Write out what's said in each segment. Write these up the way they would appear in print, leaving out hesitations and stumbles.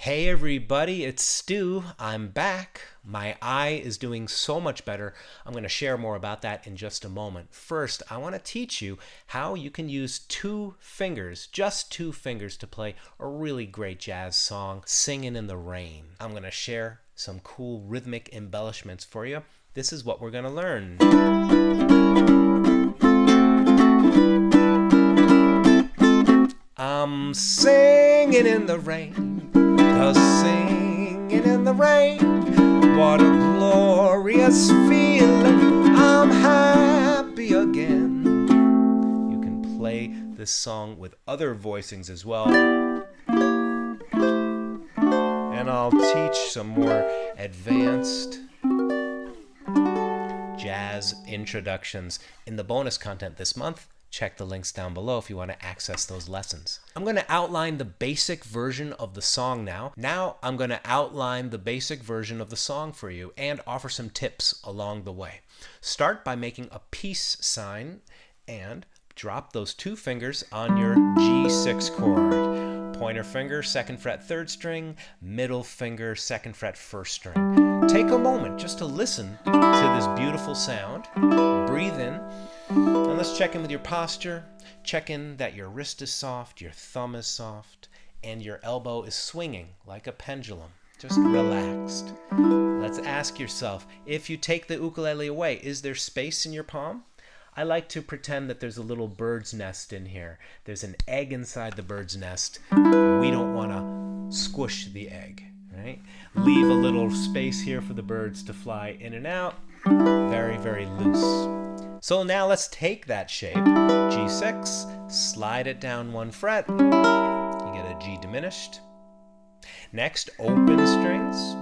Hey everybody, it's Stu. I'm back. My eye is doing so much better. I'm going to share more about that in just a moment. First, I want to teach you how you can use two fingers, just two fingers, to play a really great jazz song, Singin' in the Rain. I'm going to share some cool rhythmic embellishments for you. This is what we're going to learn. I'm singing in the rain, just singing in the rain. What a glorious feeling, I'm happy again. You can play this song with other voicings as well. And I'll teach some more advanced jazz introductions in the bonus content this month. Check the links down below if you want to access those lessons. I'm going to outline the basic version of the song now. Now I'm going to outline the basic version of the song for you and offer some tips along the way. Start by making a peace sign and drop those two fingers on your G6 chord. Pointer finger, 2nd fret 3rd string, middle finger, 2nd fret 1st string. Take a moment just to listen to this beautiful sound. Breathe in. And let's check in with your posture. Check in that your wrist is soft, your thumb is soft, and your elbow is swinging like a pendulum, just relaxed. Let's ask yourself, if you take the ukulele away, is there space in your palm? I like to pretend that there's a little bird's nest in here. There's an egg inside the bird's nest. We don't want to squish the egg, right? Leave a little space here for the birds to fly in and out. Very, very loose. So now let's take that shape, G6, slide it down 1 fret, you get a G diminished. Next, open strings,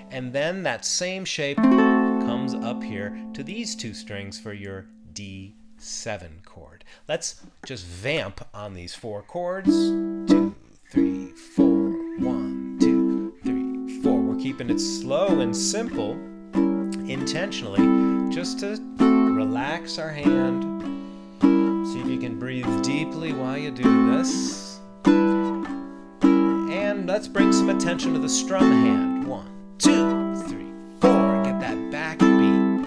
and then that same shape comes up here to these 2 strings for your D7 chord. Let's just vamp on these 4 chords. 2, 3, 4, 1, 2, 3, 4. We're keeping it slow and simple, intentionally, just to relax our hand. See if you can breathe deeply while you do this. And let's bring some attention to the strum hand. 1, 2, 3, 4. Get that back beat.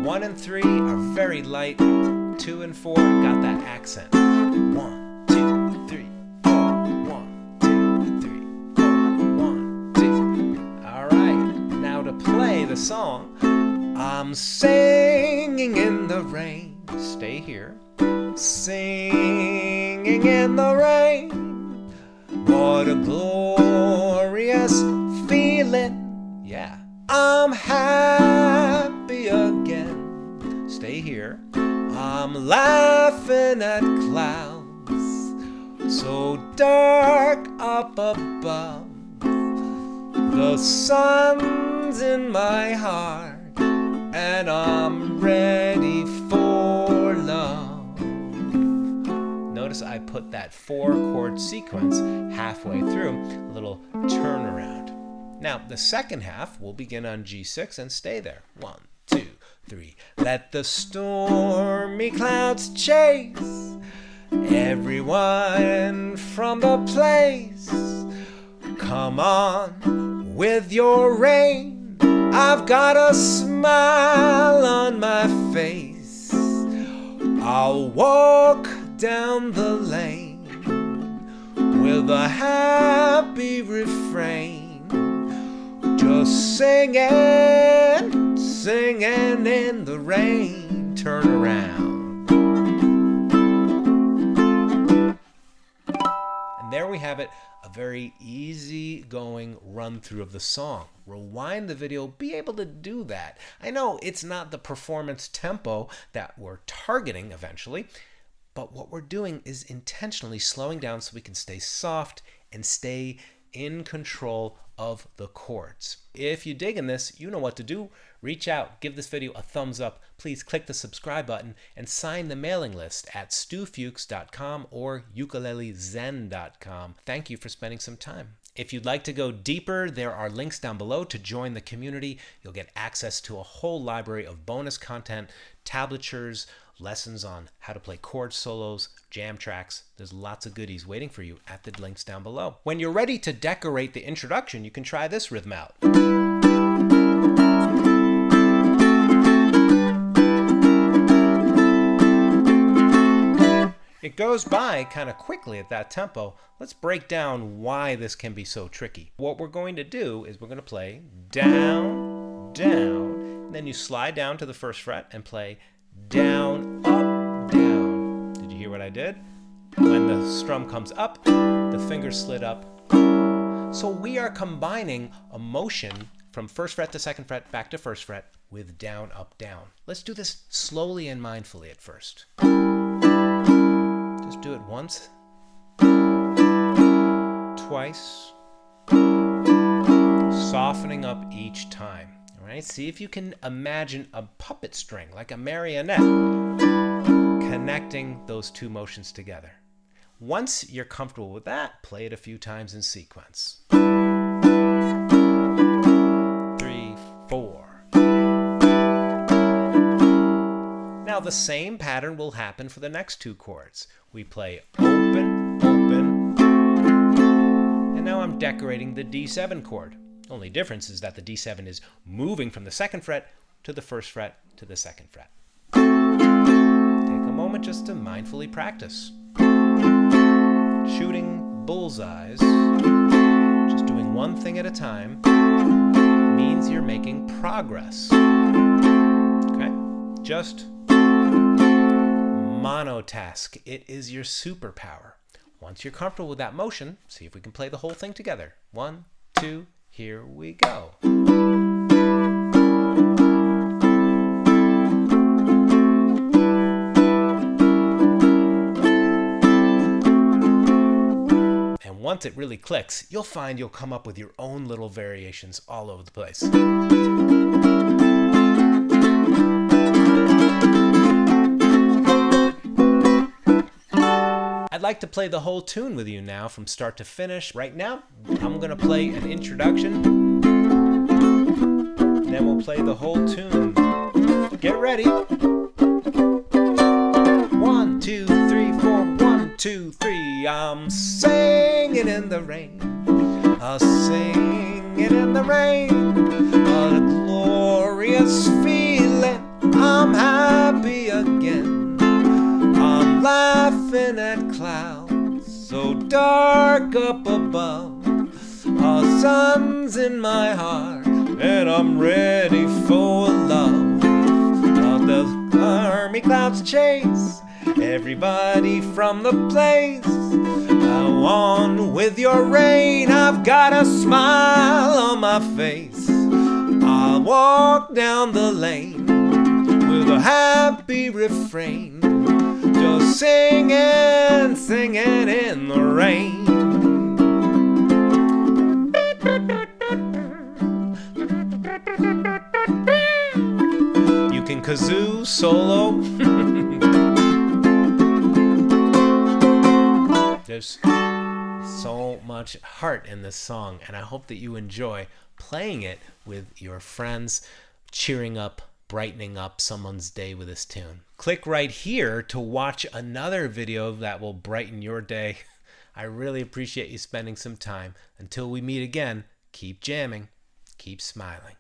1 and 3 are very light. 2 and 4 got that accent. 1, 2, 3, 4. 1, 2, 3, 4. 1, 2. All right. Now to play the song, I'm singing in the rain. Stay here. Singing in the rain. What a glorious feeling. Yeah. I'm happy again. Stay here. I'm laughing at clouds so dark up above. The sun's in my heart, and I'm ready for love. Notice I put that 4-chord sequence halfway through, a little turnaround. Now, the second half will begin on G6 and stay there. 1, 2, 3. Let the stormy clouds chase everyone from the place. Come on with your rain. I've got a smile on my face. I'll walk down the lane with a happy refrain. Just singing, singing in the rain. Turn around. And there we have it. A very easy-going run-through of the song. Rewind the video, be able to do that. I know it's not the performance tempo that we're targeting eventually, but what we're doing is intentionally slowing down so we can stay soft and stay in control of the chords. If you dig in this, you know what to do. Reach out, give this video a thumbs up. Please click the subscribe button and sign the mailing list at stufuchs.com or ukulelezen.com. Thank you for spending some time. If you'd like to go deeper, there are links down below to join the community. You'll get access to a whole library of bonus content, tablatures, lessons on how to play chord solos, jam tracks. There's lots of goodies waiting for you at the links down below. When you're ready to decorate the introduction, you can try this rhythm out. It goes by kind of quickly at that tempo. Let's break down why this can be so tricky. What we're going to do is we're going to play down, down, and then you slide down to the first fret and play down, up, down. Did you hear what I did? When the strum comes up, the fingers slid up. So we are combining a motion from first fret to second fret back to first fret with down, up, down. Let's do this slowly and mindfully at first. Just do it once, twice, softening up each time. All right, see if you can imagine a puppet string, like a marionette, connecting those two motions together. Once you're comfortable with that, play it a few times in sequence. 3, 4. Now the same pattern will happen for the next two chords. We play open, open, and now I'm decorating the D7 chord. The only difference is that the D7 is moving from the second fret to the first fret to the second fret. Take a moment just to mindfully practice. Shooting bullseyes, just doing one thing at a time, means you're making progress. Okay? Just monotask. It is your superpower. Once you're comfortable with that motion, see if we can play the whole thing together. 1, 2, here we go. And once it really clicks, you'll find you'll come up with your own little variations all over the place. I'd like to play the whole tune with you now from start to finish. Right now, I'm going to play an introduction, then we'll play the whole tune. Get ready. 1, 2, 3, 4, 1, 2, 3. I'm singing in the rain. I'm singing in the rain. What a glorious feeling. I'm happy again. I'm laughing at clouds so dark up above. Our sun's in my heart and I'm ready for love. All the army clouds chase everybody from the place. Go on with your rain, I've got a smile on my face. I'll walk down the lane with a happy refrain. Just singing, singing in the rain. You can kazoo solo. There's so much heart in this song, and I hope that you enjoy playing it with your friends, cheering up, brightening up someone's day with this tune. Click right here to watch another video that will brighten your day. I really appreciate you spending some time. Until we meet again, keep jamming, keep smiling.